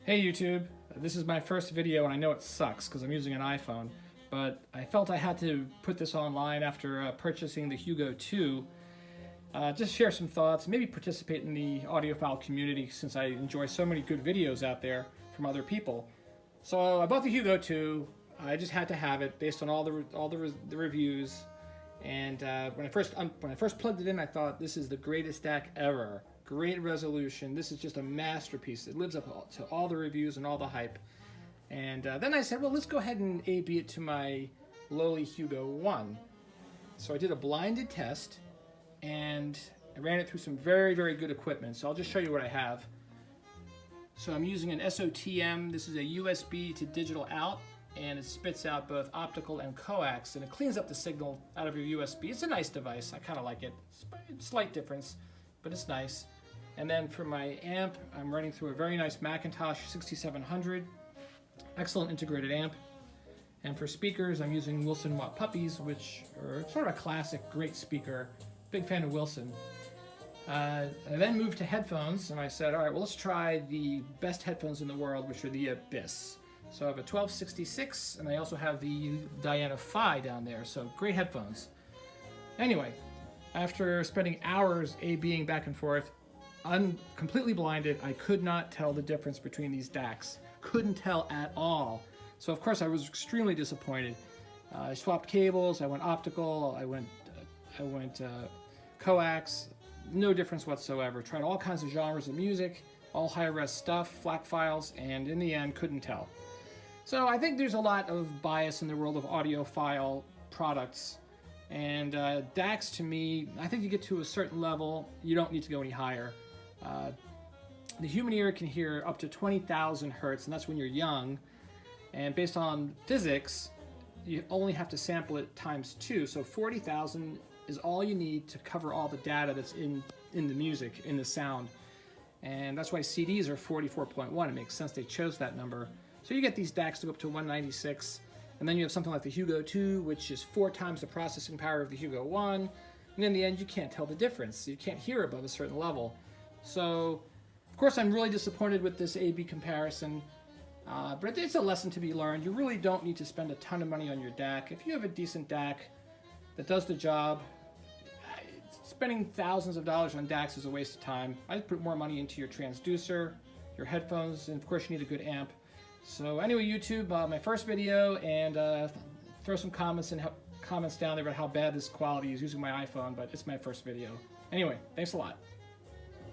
Hey YouTube, this is my first video and I know it sucks because I'm using an iPhone, but I felt I had to put this online after purchasing the Hugo 2. Just share some thoughts, maybe participate in the audiophile community since I enjoy so many good videos out there from other people. So I bought the Hugo 2, I just had to have it based on all the reviews, and when I first plugged it in I thought this is the greatest DAC ever. Great resolution. This is just a masterpiece. It lives up to all the reviews and all the hype. And then I said, well, let's go ahead and A/B it to my lowly Hugo 1. So I did a blinded test, and I ran it through some very, very good equipment. So I'll just show you what I have. So I'm using an SOTM. This is a USB to digital out, and it spits out both optical and coax, and it cleans up the signal out of your USB. It's a nice device. I kind of like it. Slight difference, but it's nice. And then for my amp, I'm running through a very nice Macintosh 6700. Excellent integrated amp. And for speakers, I'm using Wilson Watt Puppies, which are sort of a classic, great speaker. Big fan of Wilson. I then moved to headphones, and I said, all right, well, let's try the best headphones in the world, which are the Abyss. So I have a 1266, and I also have the Diana Phi down there, so great headphones. Anyway, after spending hours A/Bing back and forth, I'm completely blinded. I could not tell the difference between these DACs. Couldn't tell at all. So of course I was extremely disappointed. I swapped cables, I went optical, I went coax, no difference whatsoever. Tried all kinds of genres of music, all high-res stuff, FLAC files, and in the end couldn't tell. So I think there's a lot of bias in the world of audiophile products. And DACs, to me, I think you get to a certain level, you don't need to go any higher. The human ear can hear up to 20,000 hertz, and that's when you're young. And based on physics, you only have to sample it times 2. So 40,000 is all you need to cover all the data that's in the music, in the sound. And that's why CDs are 44.1. It makes sense they chose that number. So you get these DACs to go up to 196. And then you have something like the Hugo 2, which is 4 times the processing power of the Hugo 1. And in the end, you can't tell the difference. You can't hear above a certain level. So, of course, I'm really disappointed with this A/B comparison. But it's a lesson to be learned. You really don't need to spend a ton of money on your DAC. If you have a decent DAC that does the job, spending thousands of dollars on DACs is a waste of time. I'd put more money into your transducer, your headphones, and of course you need a good amp. So anyway, YouTube, my first video, and throw some comments down there about how bad this quality is using my iPhone, but it's my first video. Anyway, thanks a lot.